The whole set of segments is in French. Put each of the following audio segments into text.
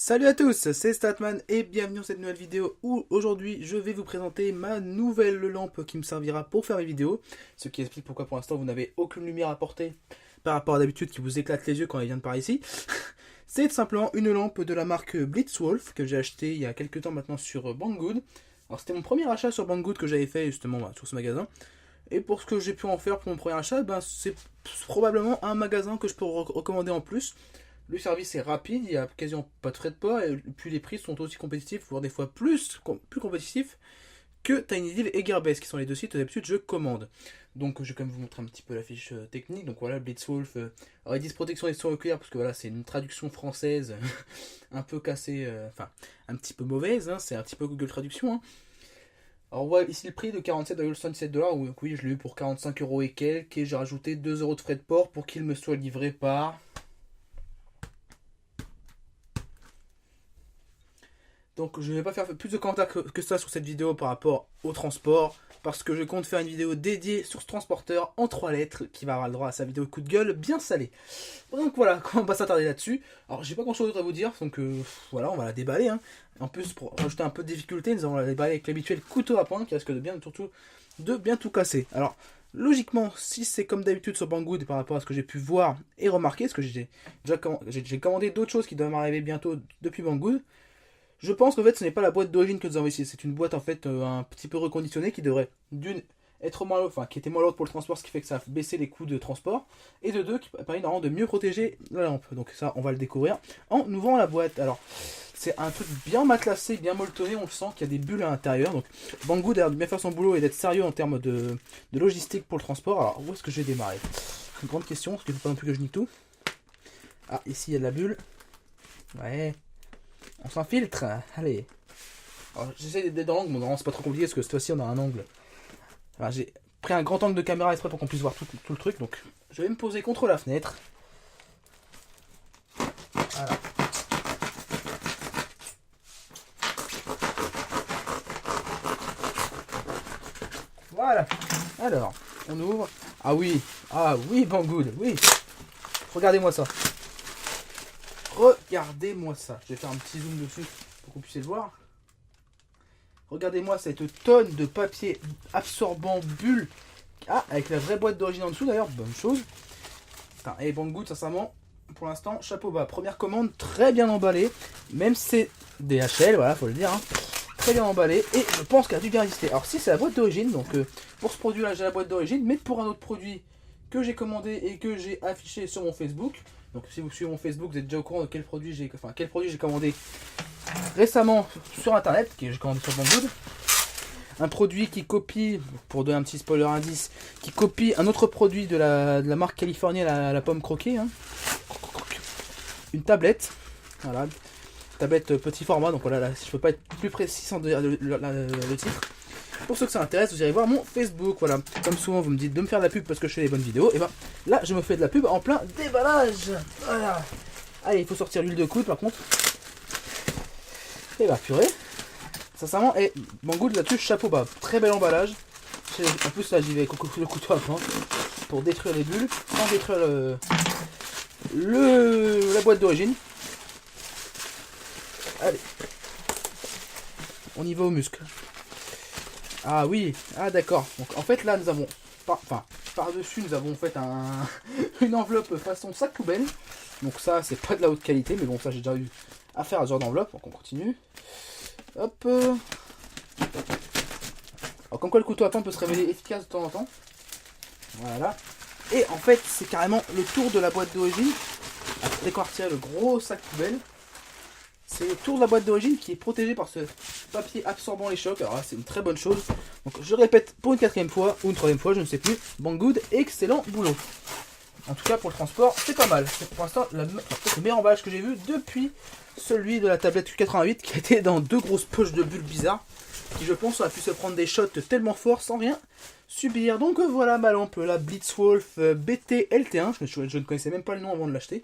Salut à tous, c'est Statman et bienvenue dans cette nouvelle vidéo où aujourd'hui je vais vous présenter ma nouvelle lampe qui me servira pour faire mes vidéos. Ce qui explique pourquoi pour l'instant vous n'avez aucune lumière à porter par rapport à d'habitude qui vous éclate les yeux quand elle vient de par ici. C'est tout simplement une lampe de la marque Blitzwolf que j'ai acheté il y a quelques temps maintenant sur Banggood. Alors c'était mon premier achat sur Banggood que j'avais fait justement sur ce magasin. Et pour ce que j'ai pu en faire pour mon premier achat, c'est probablement un magasin que je peux recommander en plus. Le service est rapide, il n'y a quasiment pas de frais de port, et puis les prix sont aussi compétitifs, voire des fois plus compétitifs que TinyDeal et Gearbest, qui sont les deux sites où d'habitude je commande. Donc je vais quand même vous montrer un petit peu la fiche technique. Donc voilà, Blitzwolf, alors ils disent protection des soins oculaires, parce que voilà, c'est une traduction française un peu cassée, enfin un petit peu mauvaise, hein, c'est un petit peu Google Traduction. Hein. Alors on voit ici le prix de 47,77$, oui je l'ai eu pour 45€ et quelques, et j'ai rajouté 2€ de frais de port pour qu'il me soit livré par... Donc je ne vais pas faire plus de commentaires que ça sur cette vidéo par rapport au transport, parce que je compte faire une vidéo dédiée sur ce transporteur en 3 lettres qui va avoir le droit à sa vidéo coup de gueule bien salée. Donc voilà, on va pas s'attarder là-dessus. Alors j'ai pas grand chose d'autre à vous dire, donc voilà, on va la déballer. Hein. En plus, pour rajouter un peu de difficulté, nous allons la déballer avec l'habituel couteau à pain qui risque de bien tout casser. Alors logiquement, si c'est comme d'habitude sur Banggood par rapport à ce que j'ai pu voir et remarquer, parce que j'ai commandé d'autres choses qui doivent m'arriver bientôt depuis Banggood. Je pense qu'en fait ce n'est pas la boîte d'origine que nous avons ici, c'est une boîte en fait un petit peu reconditionnée qui devrait d'une être moins lourde, enfin qui était moins lourde pour le transport, ce qui fait que ça a baissé les coûts de transport, et de deux qui permet normalement de mieux protéger la lampe. Donc ça on va le découvrir en ouvrant la boîte. Alors c'est un truc bien matelassé, bien molletonné, on le sent qu'il y a des bulles à l'intérieur. Donc Banggood a l'air de bien faire son boulot et d'être sérieux en termes de logistique pour le transport. Alors où est-ce que je vais démarrer? Une grande question, parce qu'il ne faut pas non plus que je nique tout. Ah ici il y a de la bulle. Ouais. On s'infiltre, allez. J'essaie d'être dans l'angle, mais non, c'est pas trop compliqué parce que cette fois-ci on a un angle. J'ai pris un grand angle de caméra exprès pour qu'on puisse voir tout le truc, donc je vais me poser contre la fenêtre. Voilà. Voilà. Alors, on ouvre. Ah oui, Banggood, oui. Regardez-moi ça. Regardez-moi ça. Je vais faire un petit zoom dessus pour que vous puissiez le voir. Regardez-moi cette tonne de papier absorbant bulle. Ah, avec la vraie boîte d'origine en dessous d'ailleurs, bonne chose. Enfin, et Banggood, sincèrement, pour l'instant, chapeau bas. Première commande, très bien emballée. Même si c'est DHL, voilà, faut le dire. Hein. Très bien emballée. Et je pense qu'elle a dû bien résister. Alors si c'est la boîte d'origine, donc pour ce produit-là, j'ai la boîte d'origine. Mais pour un autre produit que j'ai commandé et que j'ai affiché sur mon Facebook. Donc si vous suivez mon Facebook, vous êtes déjà au courant de quel produit j'ai commandé récemment sur internet, que j'ai commandé sur Banggood. Un produit qui copie, pour donner un petit spoiler indice, qui copie un autre produit de la marque californienne, la pomme croquée. Hein. Une tablette, voilà, tablette petit format, donc voilà, là, je peux pas être plus précis sans dire le titre. Pour ceux que ça intéresse, vous irez voir mon Facebook, voilà. Comme souvent, vous me dites de me faire de la pub parce que je fais des bonnes vidéos, et ben là, je me fais de la pub en plein déballage. Voilà. Allez, il faut sortir l'huile de coude par contre. Et bah purée. Sincèrement, et Banggood là-dessus, chapeau bas. Très bel emballage. En plus là, j'y vais avec le couteau à pain pour détruire les bulles, sans détruire la boîte d'origine. Allez. On y va au muscle. Ah oui, ah d'accord. Donc en fait là nous avons, par-dessus nous avons en fait une enveloppe façon sac poubelle. Donc ça c'est pas de la haute qualité, mais bon ça j'ai déjà eu affaire à ce genre d'enveloppe, donc on continue. Hop. Alors comme quoi le couteau à pain peut se révéler efficace de temps en temps. Voilà. Et en fait c'est carrément le tour de la boîte d'origine. Dès qu'on va retirer le gros sac poubelle, c'est le tour de la boîte d'origine qui est protégé par ce papier absorbant les chocs. Alors là, c'est une très bonne chose. Donc je répète pour une 4e fois ou une 3e fois, je ne sais plus. Banggood, excellent boulot. En tout cas pour le transport, c'est pas mal. C'est pour l'instant le meilleur emballage que j'ai vu depuis celui de la tablette Q88 qui était dans 2 grosses poches de bulles bizarres. Qui je pense aurait pu se prendre des shots tellement forts sans rien subir. Donc voilà ma lampe, la Blitzwolf BT-LT1. Je ne connaissais même pas le nom avant de l'acheter.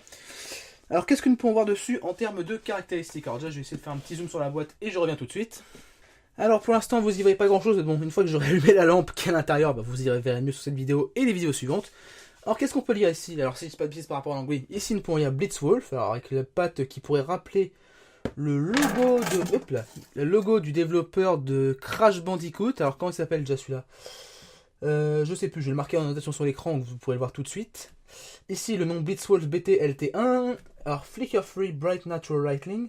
Alors qu'est-ce que nous pouvons voir dessus en termes de caractéristiques? Alors déjà je vais essayer de faire un petit zoom sur la boîte et je reviens tout de suite. Alors pour l'instant vous y voyez pas grand chose, mais bon une fois que j'aurai allumé la lampe qui est à l'intérieur, vous y verrez mieux sur cette vidéo et les vidéos suivantes. Alors qu'est-ce qu'on peut lire ici? Alors si je dis pas de bêtises par rapport à l'anglais, ici nous pouvons lire Blitzwolf, alors avec la patte qui pourrait rappeler le logo du développeur de Crash Bandicoot. Alors comment il s'appelle déjà celui-là? Je sais plus, je vais le marquer en notation sur l'écran, vous pourrez le voir tout de suite. Ici le nom Blitzwolf BT-LT1. Alors Flicker Free Bright Natural Lighting.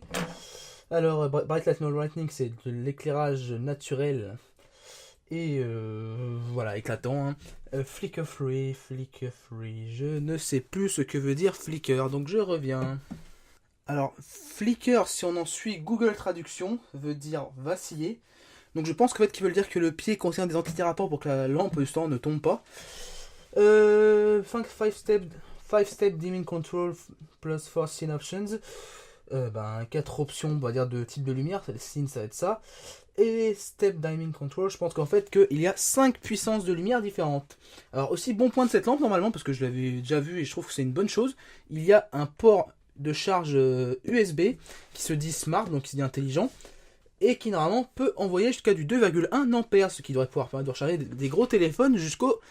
Alors Bright Natural Lighting, c'est de l'éclairage naturel et voilà, éclatant. Flicker Free, je ne sais plus ce que veut dire Flicker, donc je reviens. Alors, flicker, si on en suit Google Traduction, veut dire vaciller. Donc je pense qu'en fait, qu'ils veulent dire que le pied contient des antidérapants pour que la lampe justement ne tombe pas. 5 step dimming control plus 4 scene options. 4 options, on va dire, de type de lumière. Le scene, ça va être ça. Et step dimming control, je pense qu'en fait, qu'il y a 5 puissances de lumière différentes. Alors aussi, bon point de cette lampe, normalement, parce que je l'avais déjà vu et je trouve que c'est une bonne chose. Il y a un port de charge USB qui se dit smart, donc qui se dit intelligent, et qui normalement peut envoyer jusqu'à du 2,1 ampères, ce qui devrait pouvoir permettre de recharger des gros téléphones jusqu'au,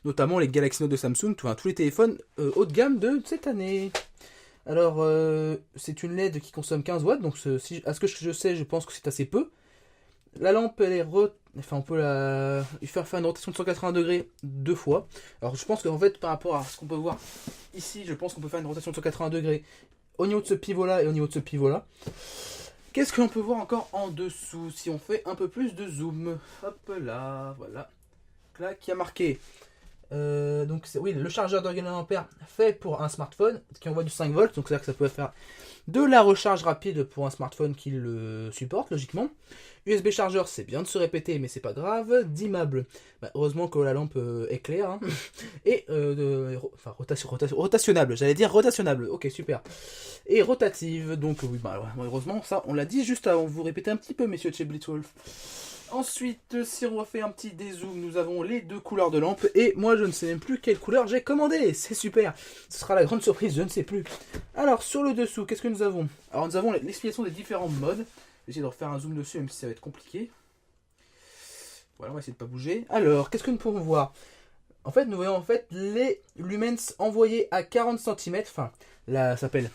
notamment les Galaxy Note de Samsung, tous les téléphones haut de gamme de cette année. Alors c'est une LED qui consomme 15 watts, donc à ce que je sais, je pense que c'est assez peu. La lampe, elle est on peut lui faire une rotation de 180 degrés 2 fois. Alors je pense qu'en fait, par rapport à ce qu'on peut voir ici, je pense qu'on peut faire une rotation de 180 degrés au niveau de ce pivot-là et au niveau de ce pivot-là. Qu'est-ce que l'on peut voir encore en dessous si on fait un peu plus de zoom? Hop là, voilà. Là, qui a marqué. Donc oui, le chargeur de 1 ampère fait pour un smartphone qui envoie du 5 volts, donc c'est-à-dire que ça peut faire de la recharge rapide pour un smartphone qui le supporte logiquement. USB chargeur, c'est bien de se répéter, mais c'est pas grave. Dimmable, heureusement que la lampe est claire. Hein. Et rotationnable, j'allais dire rotationnable. Ok, super. Et rotative, donc oui, heureusement, ça on l'a dit juste avant. Vous répétez un petit peu, messieurs de chez Blitzwolf. Ensuite, si on refait un petit dézoom, nous avons les 2 couleurs de lampe. Et moi, je ne sais même plus quelle couleur j'ai commandé. C'est super. Ce sera la grande surprise, je ne sais plus. Alors, sur le dessous, qu'est-ce que nous avons? Alors, nous avons l'explication des différents modes. Je vais essayer de refaire un zoom dessus, même si ça va être compliqué. Voilà, on va essayer de ne pas bouger. Alors, qu'est-ce que nous pouvons voir? En fait, nous voyons les lumens envoyés à 40 cm. Enfin, ça s'appelle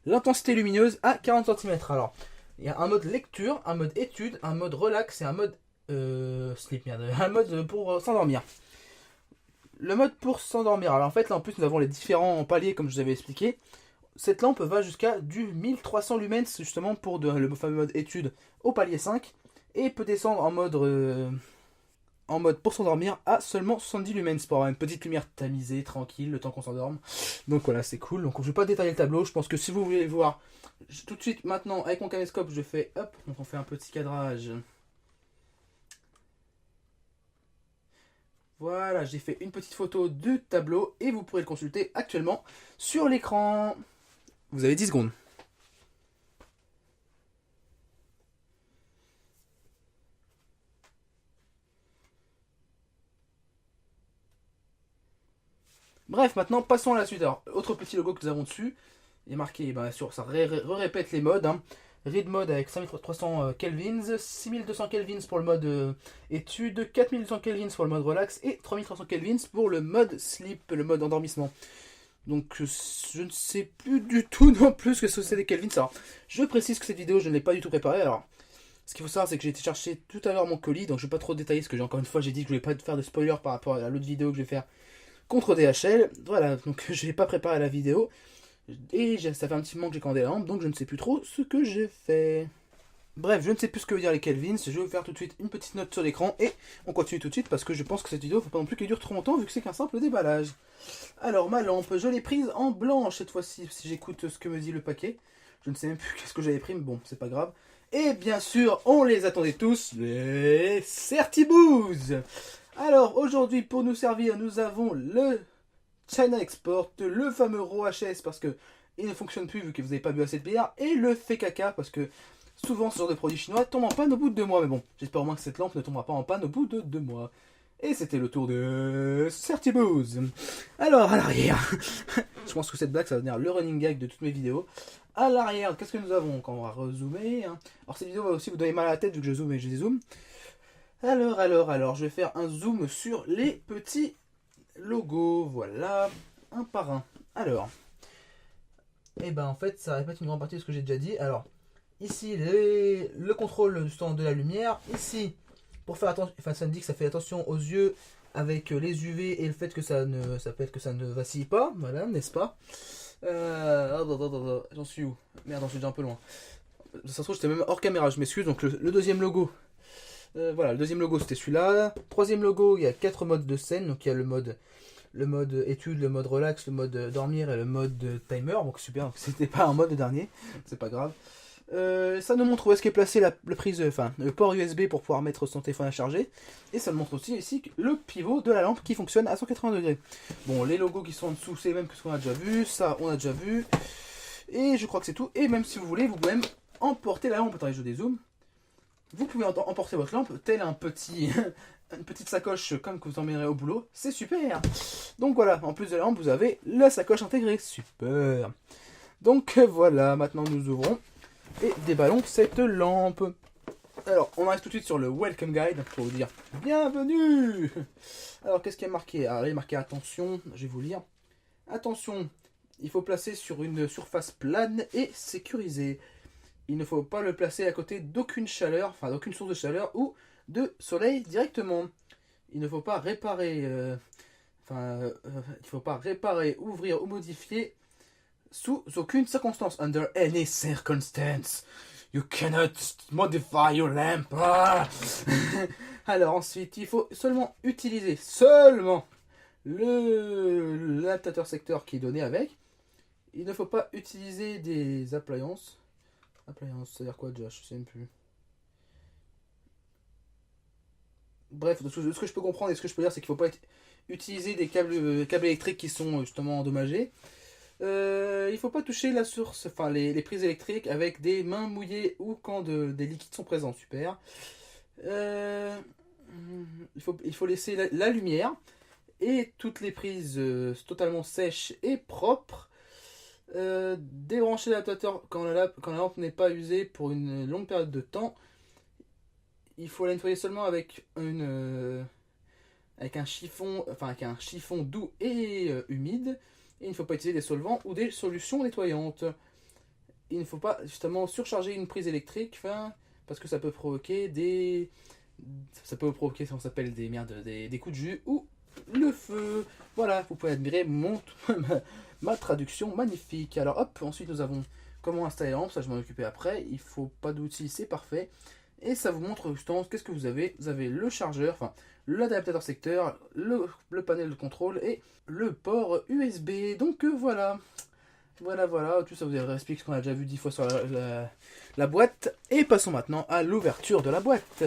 l'intensité lumineuse à 40 cm. Alors, il y a un mode lecture, un mode étude, un mode relax et un mode sleep, un mode pour s'endormir. Le mode pour s'endormir. Alors en fait, là en plus, nous avons les différents paliers comme je vous avais expliqué. Cette lampe va jusqu'à du 1300 lumens justement pour le fameux mode étude au palier 5 et peut descendre en mode pour s'endormir à seulement 70 lumens pour avoir une petite lumière tamisée, tranquille, le temps qu'on s'endorme. Donc voilà, c'est cool. Donc je ne vais pas détailler le tableau. Je pense que si vous voulez voir tout de suite maintenant avec mon caméscope, je fais hop, donc on fait un petit cadrage. Voilà, j'ai fait une petite photo du tableau et vous pourrez le consulter actuellement sur l'écran. Vous avez 10 secondes. Bref, maintenant passons à la suite. Alors, autre petit logo que nous avons dessus, il est marqué, ça répète les modes. Hein. Read mode avec 5300 kelvins, 6200 kelvins pour le mode étude, 4200 kelvins pour le mode relax et 3300 kelvins pour le mode sleep, le mode endormissement. Donc je ne sais plus du tout non plus ce que c'est des kelvins. Alors, je précise que cette vidéo, je ne l'ai pas du tout préparée. Alors, ce qu'il faut savoir, c'est que j'ai été chercher tout à l'heure mon colis, donc je ne vais pas trop détailler, parce que encore une fois, j'ai dit que je ne voulais pas faire de spoiler par rapport à l'autre vidéo que je vais faire contre DHL. Voilà, donc je n'ai pas préparé la vidéo. Et ça fait un petit moment que j'ai commandé la lampe, donc je ne sais plus trop ce que j'ai fait. Bref, je ne sais plus ce que veut dire les kelvins. Je vais vous faire tout de suite une petite note sur l'écran et on continue tout de suite parce que je pense que cette vidéo, il ne faut pas non plus qu'elle dure trop longtemps vu que c'est qu'un simple déballage. Alors, ma lampe, je l'ai prise en blanche cette fois-ci si j'écoute ce que me dit le paquet. Je ne sais même plus qu'est-ce que j'avais pris, mais bon, c'est pas grave. Et bien sûr, on les attendait tous, les Certibooz. Alors, aujourd'hui, pour nous servir, nous avons le China Export, le fameux RoHS parce que il ne fonctionne plus vu que vous n'avez pas bu assez de bière, et le Fekaka parce que souvent ce genre de produit chinois tombe en panne au bout de 2 mois. Mais bon, j'espère au moins que cette lampe ne tombera pas en panne au bout de 2 mois. Et c'était le tour de Certibooz. Alors, à l'arrière, je pense que cette blague, ça va devenir le running gag de toutes mes vidéos. À l'arrière, qu'est-ce que nous avons quand on va rezoomer hein. Alors, cette vidéo va aussi vous donner mal à la tête vu que je zoome et je dézoome. Alors, je vais faire un zoom sur les petits logos. Voilà, un par un. Alors, Et ben en fait ça répète une grande partie de ce que j'ai déjà dit. Alors ici le contrôle du stand de la lumière. Ici pour faire attention, enfin ça me dit que ça fait attention aux yeux avec les UV et le fait que ça peut être que ça ne vacille pas, voilà, n'est-ce pas? J'en suis où? Merde, j'en suis déjà un peu loin. Ça se trouve j'étais même hors caméra, je m'excuse. Donc le deuxième logo. Voilà, le deuxième logo c'était celui-là. Troisième logo, il y a 4 modes de scène. Donc il y a le mode étude, le mode relax, le mode dormir et le mode timer. Donc super, c'était pas un mode dernier, c'est pas grave. Ça nous montre où est-ce qu'est placé la prise, enfin le port USB pour pouvoir mettre son téléphone à charger. Et ça nous montre aussi ici le pivot de la lampe qui fonctionne à 180 degrés. Bon, les logos qui sont en dessous, c'est les mêmes que ce qu'on a déjà vu. Ça, on a déjà vu. Et je crois que c'est tout. Et même si vous voulez, vous pouvez même emporter la lampe. Attendez, je dézoome. Vous pouvez emporter votre lampe tel un petit, une petite sacoche comme que vous emmènerez au boulot. C'est super. Donc voilà, en plus de la lampe, vous avez la sacoche intégrée. Super. Donc voilà, maintenant nous ouvrons et déballons cette lampe. Alors, on arrive tout de suite sur le Welcome Guide pour vous dire bienvenue. Alors, qu'est-ce qui est marqué? Alors, il est marqué attention, je vais vous lire. Attention, il faut placer sur une surface plane et sécurisée. Il ne faut pas le placer à côté d'aucune chaleur, enfin d'aucune source de chaleur ou de soleil directement. Il ne faut pas réparer, il faut pas réparer, ouvrir ou modifier sous aucune circonstance. Under any circumstance, you cannot modify your lamp. Ah. Alors ensuite, il faut seulement utiliser l'adaptateur secteur qui est donné avec. Il ne faut pas utiliser des appliances. Appliance, c'est-à-dire quoi déjà? Je sais même plus. Bref, de ce que je peux comprendre et ce que je peux dire, c'est qu'il ne faut pas utiliser des câbles électriques qui sont justement endommagés. Il ne faut pas toucher la source, enfin les prises électriques avec des mains mouillées ou quand des liquides sont présents. Super. Il faut laisser la lumière et toutes les prises totalement sèches et propres. Débrancher l'adaptateur quand la lampe n'est pas usée pour une longue période de temps. Il faut la nettoyer seulement avec avec un chiffon doux et humide. Et il ne faut pas utiliser des solvants ou des solutions nettoyantes. Il ne faut pas justement surcharger une prise électrique, parce que ça peut provoquer ça s'appelle des coups de jus ou le feu. Voilà, vous pouvez admirer ma traduction magnifique. Alors hop, ensuite nous avons comment installer la lampe, ça je m'en occupais après. Il faut pas d'outils, c'est parfait. Et ça vous montre justement qu'est-ce que vous avez. Vous avez le chargeur, enfin l'adaptateur secteur, le panel de contrôle et le port USB. Donc voilà. Voilà, tout ça vous explique ce qu'on a déjà vu 10 fois sur la boîte. Et passons maintenant à l'ouverture de la boîte.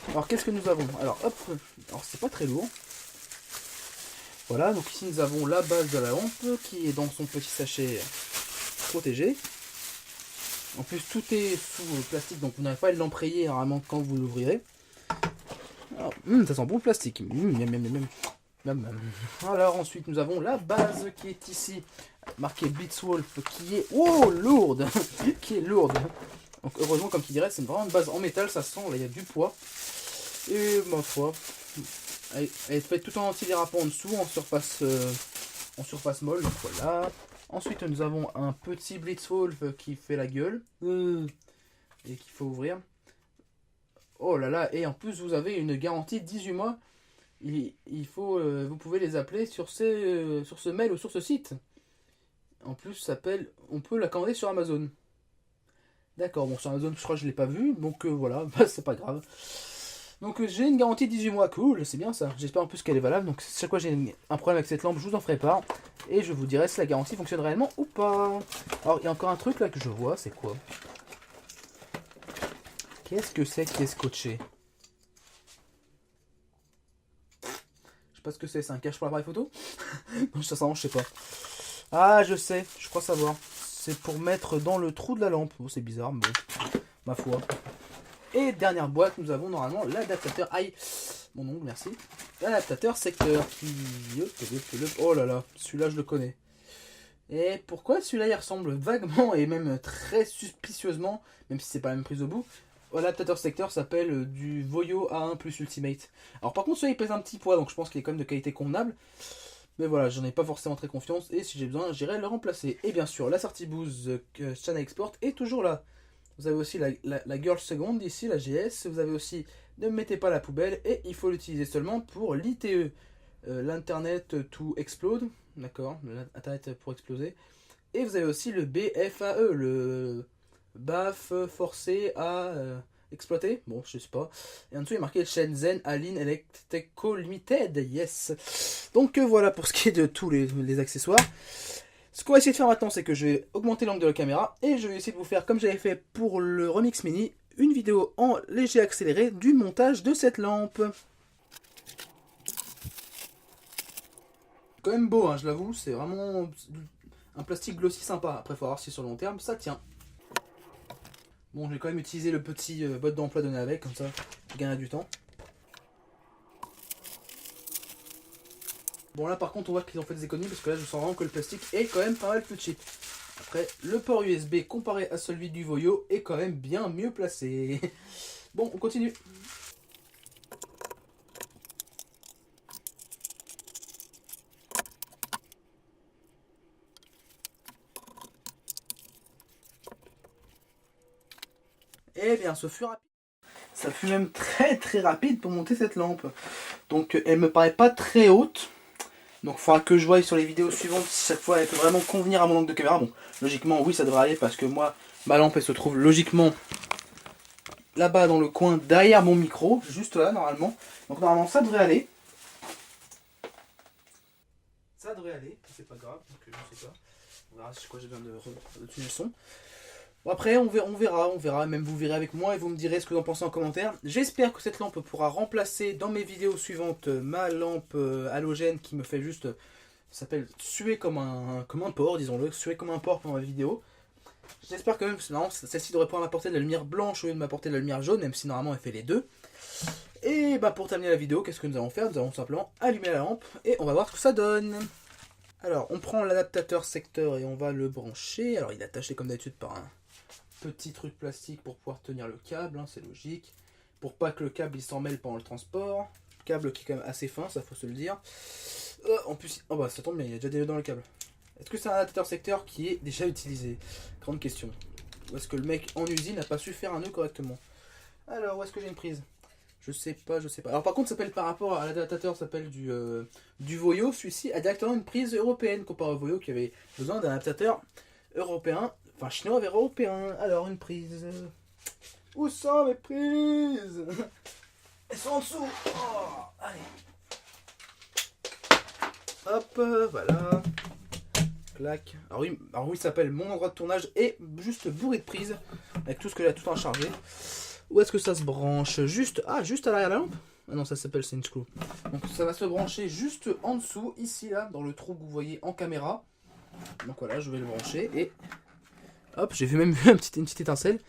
Alors qu'est-ce que nous avons? Alors hop, alors c'est pas très lourd. Voilà, donc ici nous avons la base de la lampe qui est dans son petit sachet protégé. En plus tout est sous plastique, donc vous n'avez pas à l'emprayer normalement quand vous l'ouvrirez. Ça sent bon le plastique. Alors ensuite nous avons la base qui est ici, marquée Blitzwolf, qui est lourde. Qui est lourde. Donc heureusement, comme qui dirait, c'est vraiment une base en métal, ça sent, là il y a du poids. Et ma foi, elle est faite tout en antidérapant en dessous, en surface molle, donc voilà. Ensuite nous avons un petit Blitzwolf qui fait la gueule et qu'il faut ouvrir. Oh là là, et en plus vous avez une garantie 18 mois. Vous pouvez les appeler sur ce mail ou sur ce site. En plus, on peut la commander sur Amazon. D'accord, bon sur Amazon je crois que je l'ai pas vu, donc voilà, c'est pas grave. Donc j'ai une garantie 18 mois, cool, c'est bien ça. J'espère en plus qu'elle est valable, donc si chaque fois j'ai un problème avec cette lampe, je vous en ferai part. Et je vous dirai si la garantie fonctionne réellement ou pas. Alors il y a encore un truc là que je vois, c'est quoi? Qu'est-ce que c'est qui est scotché? Je sais pas ce que c'est un cache pour l'appareil photo? Non, ça je sais pas. Ah, je sais, je crois savoir. C'est pour mettre dans le trou de la lampe. Oh, c'est bizarre, mais bon, ma foi. Et dernière boîte, nous avons normalement l'adaptateur. Aïe, mon ongle, merci. L'adaptateur secteur qui. Oh là là, celui-là je le connais. Et pourquoi celui-là il ressemble vaguement et même très suspicieusement, même si c'est pas la même prise au bout. L'adaptateur secteur s'appelle du Voyo A1 plus Ultimate. Alors par contre celui-là il pèse un petit poids, donc je pense qu'il est quand même de qualité convenable. Mais voilà, j'en ai pas forcément très confiance et si j'ai besoin, j'irai le remplacer. Et bien sûr, la sortie Booz China Export est toujours là. Vous avez aussi la Girl Second ici, la GS. Vous avez aussi ne mettez pas la poubelle et il faut l'utiliser seulement pour l'ITE, l'Internet to Explode. D'accord, l'Internet pour exploser. Et vous avez aussi le BFAE, le BAF forcé à exploiter. Bon, je sais pas. Et en dessous, il est marqué Shenzhen Alin Electrical Limited. Yes. Donc voilà pour ce qui est de tous les accessoires. Ce qu'on va essayer de faire maintenant, c'est que je vais augmenter l'angle de la caméra et je vais essayer de vous faire, comme j'avais fait pour le Remix Mini, une vidéo en léger accéléré du montage de cette lampe. Quand même beau, hein, je l'avoue, c'est vraiment un plastique glossy sympa. Après, il faut voir si sur le long terme ça tient. Bon, je vais quand même utiliser le petit boîte d'emploi donné avec, comme ça je gagnerai du temps. Bon là par contre on voit qu'ils ont fait des économies parce que là je sens vraiment que le plastique est quand même pas mal plus cheap. Après le port USB comparé à celui du Voyo est quand même bien mieux placé. Bon on continue. Eh bien ce fut rapide. Ça fut même très rapide pour monter cette lampe. Donc elle me paraît pas très haute. Donc il faudra que je voie sur les vidéos suivantes si cette fois elle peut vraiment convenir à mon angle de caméra. Bon, logiquement oui ça devrait aller parce que moi, ma lampe elle se trouve logiquement là-bas dans le coin derrière mon micro, juste là normalement. Donc normalement ça devrait aller. Ça devrait aller, c'est pas grave, donc je sais pas. On verra si quoi j'ai besoin de tuner le son. Bon, après on verra, même vous verrez avec moi et vous me direz ce que vous en pensez en commentaire. J'espère que cette lampe pourra remplacer dans mes vidéos suivantes ma lampe halogène qui me fait juste, s'appelle suer comme un porc, disons-le, suer comme un porc pendant ma vidéo. J'espère quand même que celle-ci devrait pouvoir m'apporter de la lumière blanche au lieu de m'apporter de la lumière jaune, même si normalement elle fait les deux. Et bah pour terminer la vidéo, qu'est-ce que nous allons faire? Nous allons simplement allumer la lampe et on va voir ce que ça donne. Alors on prend l'adaptateur secteur et on va le brancher. Alors il est attaché comme d'habitude par un petit truc plastique pour pouvoir tenir le câble, hein, c'est logique. Pour pas que le câble il s'en mêle pendant le transport. Câble qui est quand même assez fin, ça faut se le dire. En plus, oh bah ça tombe bien, il y a déjà des nœuds dans le câble. Est-ce que c'est un adaptateur secteur qui est déjà utilisé? Grande question. Ou est-ce que le mec en usine n'a pas su faire un nœud correctement? Alors, où est-ce que j'ai une prise? Je sais pas. Alors par contre, ça s'appelle par rapport à l'adaptateur, ça s'appelle du Voyo. Celui-ci a directement une prise européenne comparé au Voyo qui avait besoin d'un adaptateur européen, enfin chinois vers européen. Alors une prise. Où sont mes prises? Elles sont en dessous. Oh, allez. Hop, voilà. Clac. Alors oui, ça s'appelle mon endroit de tournage et juste bourré de prises avec tout ce que j'ai tout en chargé. Où est-ce que ça se branche? Juste à l'arrière de la lampe? Ah non, ça s'appelle c'est une screw. Donc ça va se brancher juste en dessous, ici là, dans le trou que vous voyez en caméra. Donc voilà, je vais le brancher et hop, j'ai vu même vu une petite étincelle.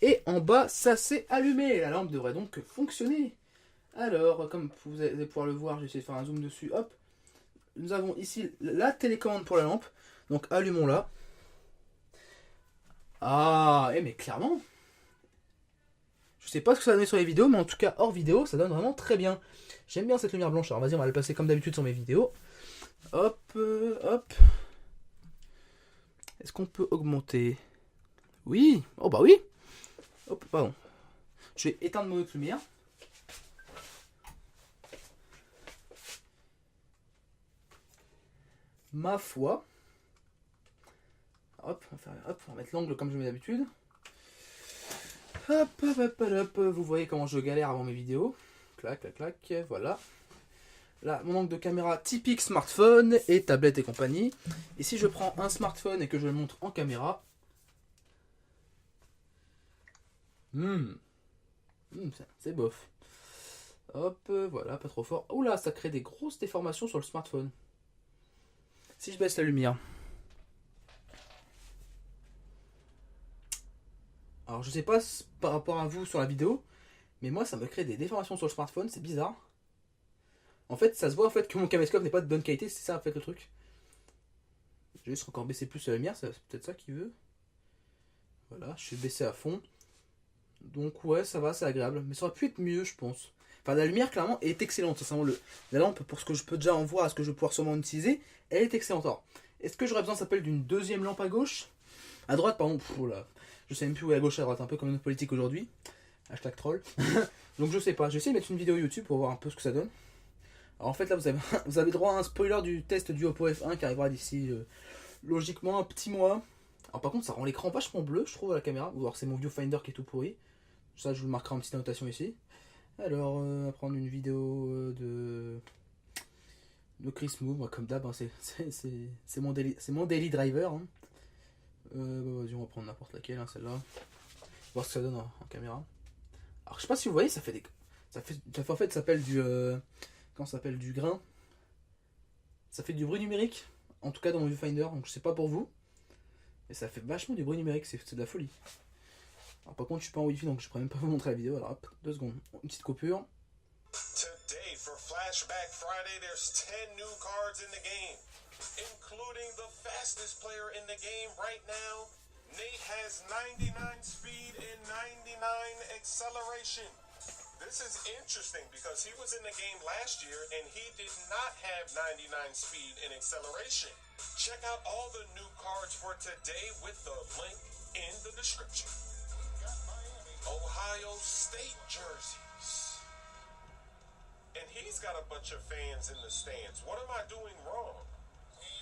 Et en bas, ça s'est allumé. La lampe devrait donc fonctionner. Alors, comme vous allez pouvoir le voir, j'ai essayé de faire un zoom dessus. Hop, nous avons ici la télécommande pour la lampe. Donc allumons-la. Ah, mais clairement. Je sais pas ce que ça donne sur les vidéos, mais en tout cas hors vidéo, ça donne vraiment très bien. J'aime bien cette lumière blanche. Alors vas-y, on va le passer comme d'habitude sur mes vidéos. Hop, hop. Est-ce qu'on peut augmenter? Oui. Oh bah oui. Hop, pardon. Je vais éteindre mon autre lumière. Ma foi. Hop, on va mettre l'angle comme je mets d'habitude. Hop, vous voyez comment je galère avant mes vidéos. Clac, clac, clac, voilà. Là, mon angle de caméra typique smartphone et tablette et compagnie. Et si je prends un smartphone et que je le montre en caméra, c'est bof. Hop, voilà, pas trop fort. Oula, ça crée des grosses déformations sur le smartphone. Si je baisse la lumière. Alors je sais pas par rapport à vous sur la vidéo, mais moi ça me crée des déformations sur le smartphone, c'est bizarre. En fait, ça se voit en fait que mon caméscope n'est pas de bonne qualité, c'est ça en fait le truc. Je vais juste encore baisser plus la lumière, c'est peut-être ça qu'il veut. Voilà, je suis baissé à fond. Donc ouais, ça va, c'est agréable. Mais ça aurait pu être mieux, je pense. Enfin, la lumière, clairement, est excellente. Sincèrement, la lampe, pour ce que je peux déjà en voir, à ce que je vais pouvoir sûrement utiliser, elle est excellente. Alors, est-ce que j'aurais besoin, ça s'appelle, d'une deuxième lampe à gauche? À droite, pardon, là, je sais même plus où est à gauche et à droite, un peu comme notre politique aujourd'hui. Hashtag troll. Donc je sais pas, je vais essayer de mettre une vidéo YouTube pour voir un peu ce que ça donne. Alors en fait là vous avez droit à un spoiler du test du Oppo F1 qui arrivera d'ici logiquement un petit mois. Alors par contre ça rend l'écran vachement bleu je trouve à la caméra, ou alors c'est mon viewfinder qui est tout pourri. Ça je vous le marquerai en petite annotation ici. Alors on va prendre une vidéo de Chris Move, moi, comme d'hab, hein, c'est mon daily driver. Hein. Vas-y on va prendre n'importe laquelle, hein, celle-là. Voir ce que ça donne en caméra. Alors je sais pas si vous voyez, ça fait en fait ça s'appelle du comment ça s'appelle, du grain. Ça fait du bruit numérique, en tout cas dans mon viewfinder, donc je sais pas pour vous. Mais ça fait vachement du bruit numérique, c'est de la folie. Alors par contre je suis pas en wifi donc je pourrais même pas vous montrer la vidéo, alors hop, 2 secondes, une petite coupure. Today for Flashback Friday there's 10 new cards in the game, including the fastest player in the game right now. Nate has 99 speed and 99 acceleration. This is interesting because he was in the game last year and he did not have 99 speed and acceleration. Check out all the new cards for today with the link in the description. Ohio State jerseys. And he's got a bunch of fans in the stands. What am I doing wrong?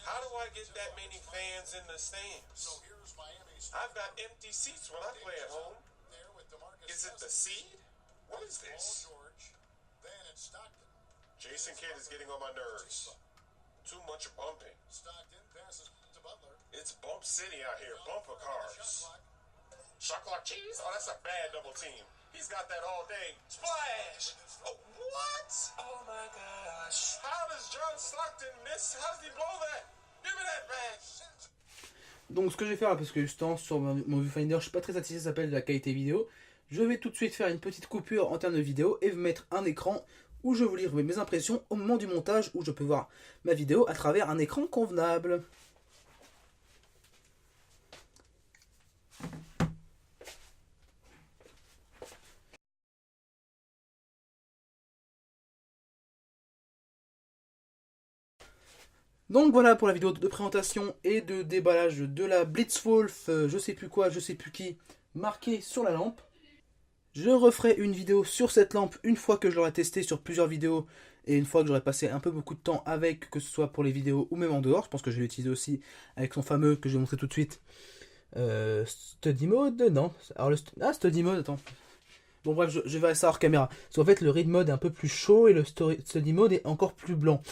How do I get that many fans in the stands? I've got empty seats when I play at home. Is it the seed? What is this? Jason Kidd is getting on my nerves. Too much bumping. It's Bump City out here. Bumper cars. Chocolate cheese? Oh, that's a bad double team. He's got that all day. Splash! Oh, what? Oh my gosh. How does John Stockton miss? How does he blow that? Give me that back. Donc ce que je vais faire là, parce que justement sur mon viewfinder je suis pas très satisfait, ça s'appelle de la qualité vidéo. Je vais tout de suite faire une petite coupure en termes de vidéo et vous mettre un écran où je vous livre mes impressions au moment du montage, où je peux voir ma vidéo à travers un écran convenable. Donc voilà pour la vidéo de présentation et de déballage de la Blitzwolf, je sais plus quoi, je sais plus qui, marquée sur la lampe. Je referai une vidéo sur cette lampe une fois que je l'aurai testée sur plusieurs vidéos et une fois que j'aurai passé un peu beaucoup de temps avec, que ce soit pour les vidéos ou même en dehors. Je pense que je vais l'utiliser aussi avec son fameux que je vais montrer tout de suite. Study Mode, non. Alors Study Mode, attends. Bon bref, je vais ça hors caméra. Parce qu'en fait le Read Mode est un peu plus chaud et le Study Mode est encore plus blanc.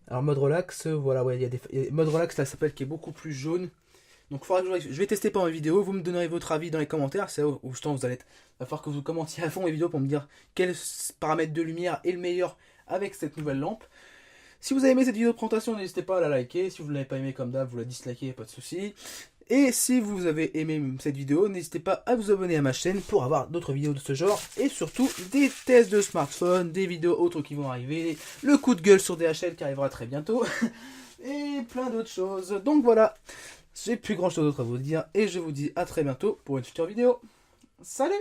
Alors mode relax, voilà, ouais, il y a mode relax là, ça s'appelle qui est beaucoup plus jaune. Donc je vais tester pendant la vidéo, vous me donnerez votre avis dans les commentaires, c'est où je pense vous allez va falloir que vous commentiez à fond les vidéos pour me dire quel paramètre de lumière est le meilleur avec cette nouvelle lampe. Si vous avez aimé cette vidéo de présentation, n'hésitez pas à la liker, si vous ne l'avez pas aimé comme d'hab, vous la dislikez, pas de souci. Et si vous avez aimé cette vidéo, n'hésitez pas à vous abonner à ma chaîne pour avoir d'autres vidéos de ce genre. Et surtout des tests de smartphone, des vidéos autres qui vont arriver, le coup de gueule sur DHL qui arrivera très bientôt. Et plein d'autres choses. Donc voilà, j'ai plus grand chose d'autre à vous dire. Et je vous dis à très bientôt pour une future vidéo. Salut!